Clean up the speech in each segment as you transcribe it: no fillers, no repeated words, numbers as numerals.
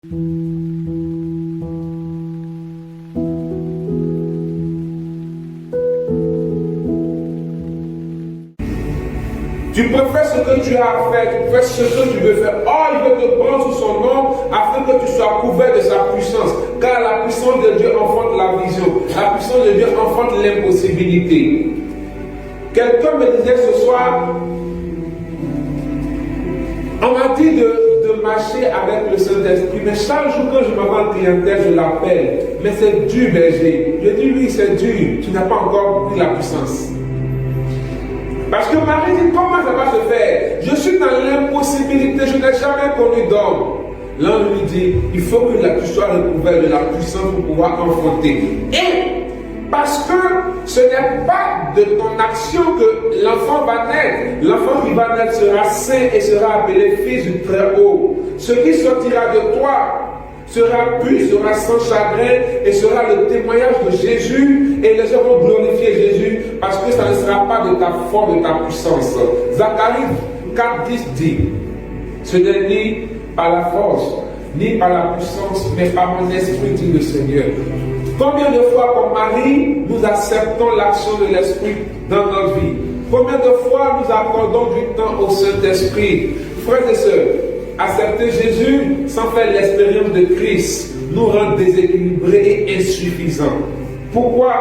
Tu peux faire ce que tu as à faire, tu peux faire ce que tu veux faire. Oh, il veut te prendre sous son nom afin que tu sois couvert de sa puissance. Car la puissance de Dieu enfante la vision. La puissance de Dieu enfante l'impossibilité. Quelqu'un me disait ce soir, on m'a dit de marcher avec le Saint-Esprit, mais chaque jour quand je m'en vais en clientèle, je l'appelle. Mais c'est dur, berger. Je dis oui, c'est dur. Tu n'as pas encore pris la puissance. Parce que Marie dit, comment ça va se faire? Je suis dans l'impossibilité, je n'ai jamais connu d'homme. L'ange lui dit, il faut que tu sois recouvert de la puissance pour pouvoir enfanter. Et parce que ce n'est pas de ton action que l'enfant va naître. L'enfant qui va naître sera saint et sera appelé fils du Très-Haut. Ce qui sortira de toi sera pur, sera sans chagrin et sera le témoignage de Jésus, et les gens vont glorifier Jésus parce que ça ne sera pas de ta force, de ta puissance. Zacharie 4:10 dit, ce n'est ni par la force, ni par la puissance, mais par mon esprit, dit le Seigneur. Combien de fois comme Marie, nous acceptons l'action de l'Esprit dans notre vie? Combien de fois nous accordons du temps au Saint-Esprit? Frères et sœurs, accepter Jésus sans faire l'expérience de Christ nous rend déséquilibrés et insuffisants. Pourquoi?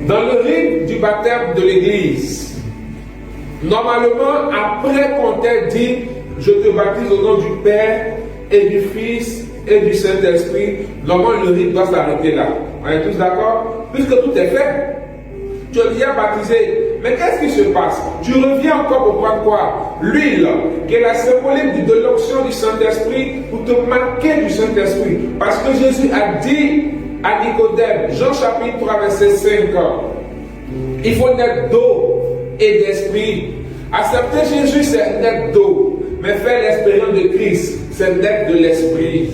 Dans le rite du baptême de l'Église, normalement, après qu'on t'ait dit « Je te baptise au nom du Père et du Fils et du Saint-Esprit », normalement le rite doit s'arrêter là. On est tous d'accord? Puisque tout est fait, tu es bien baptisé. Mais qu'est-ce qui se passe? Tu reviens encore au point de quoi? L'huile, qui est la symbolique de l'onction du Saint-Esprit, pour te marquer du Saint-Esprit. Parce que Jésus a dit à Nicodème, Jean chapitre 3, verset 5, il faut naître d'eau et d'esprit. Accepter Jésus, c'est naître d'eau. Mais faire l'expérience de Christ, c'est naître de l'esprit.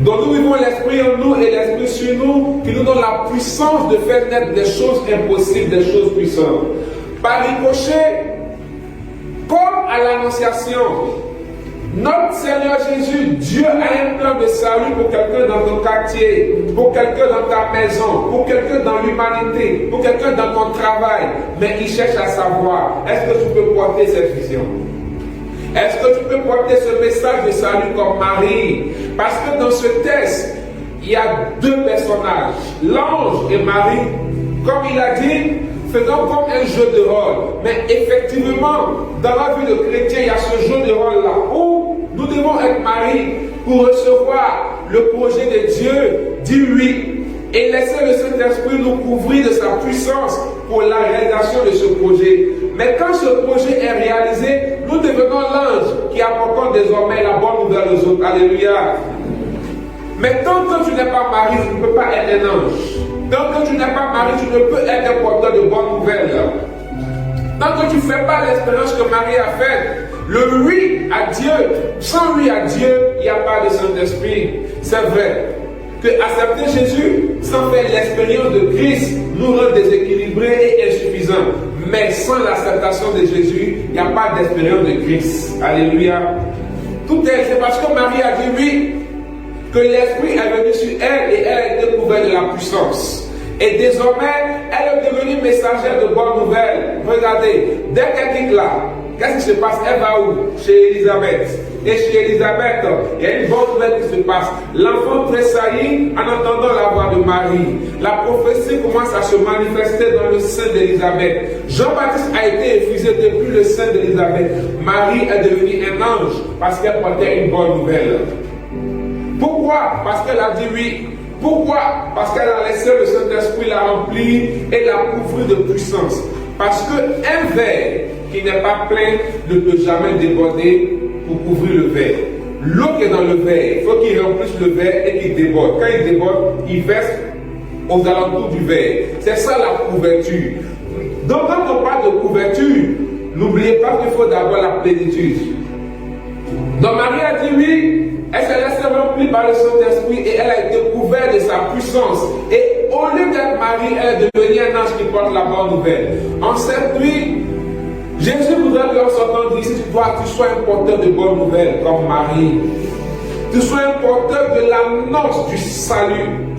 Donc nous vivons l'esprit en nous et l'esprit sur nous, qui nous donne la puissance de faire naître des choses impossibles, des choses puissantes. Par ricochet, comme à l'Annonciation, notre Seigneur Jésus, Dieu a un plan de salut pour quelqu'un dans ton quartier, pour quelqu'un dans ta maison, pour quelqu'un dans l'humanité, pour quelqu'un dans ton travail. Mais il cherche à savoir, est-ce que tu peux porter cette vision? Est-ce que tu peux porter ce message de salut comme Marie? Parce que dans ce texte, il y a deux personnages, l'ange et Marie. Comme il a dit, faisons comme un jeu de rôle. Mais effectivement, dans la vie de chrétien, il y a ce jeu de rôle-là où nous devons être Marie pour recevoir le projet de Dieu, dire oui, et laisser le Saint-Esprit nous couvrir de sa puissance pour la réalisation de ce projet. Mais quand ce projet est réalisé, nous devenons l'ange qui apportons désormais la bonne nouvelle aux autres. Alléluia. Mais tant que tu n'es pas Marie, tu ne peux pas être un ange. Tant que tu n'es pas Marie, tu ne peux être un porteur de bonnes nouvelles. Tant que tu ne fais pas l'expérience que Marie a faite, le oui à Dieu, sans oui à Dieu, il n'y a pas de Saint-Esprit. C'est vrai que accepter Jésus sans faire l'expérience de Christ nous rend déséquilibrés et insuffisants. Mais sans l'acceptation de Jésus, il n'y a pas d'expérience de Christ. Alléluia. Tout est, c'est parce que Marie a dit oui, que l'Esprit est venu sur elle et elle a été couverte de la puissance. Et désormais, elle est devenue messagère de bonnes nouvelles. Regardez, dès qu'elle quitte là, qu'est-ce qui se passe? Elle va où? Chez Élisabeth. Et chez Élisabeth, il y a une bonne nouvelle qui se passe. L'enfant tressaillit en entendant la voix de Marie. La prophétie commence à se manifester dans le sein d'Élisabeth. Jean-Baptiste a été effusé depuis le sein d'Élisabeth. Marie est devenue un ange parce qu'elle portait une bonne nouvelle. Pourquoi? Parce qu'elle a dit oui. Pourquoi? Parce qu'elle a laissé le Saint-Esprit la remplir et la couvrir de puissance. Parce qu'un verre qui n'est pas plein ne peut jamais déborder pour couvrir le verre. L'eau qui est dans le verre, il faut qu'il remplisse le verre et qu'il déborde. Quand il déborde, il verse aux alentours du verre. C'est ça la couverture. Donc quand on parle de couverture, n'oubliez pas qu'il faut d'abord la plénitude. Donc Marie a dit oui. Elle s'est laissée remplir par le Saint-Esprit et elle a été couverte de sa puissance. Et au lieu d'être Marie, elle est devenue un ange qui porte la bonne nouvelle. En cette nuit, Jésus voudrait que lorsqu'on entende ici, tu sois un porteur de bonnes nouvelles comme Marie. Tu sois un porteur de l'annonce du salut.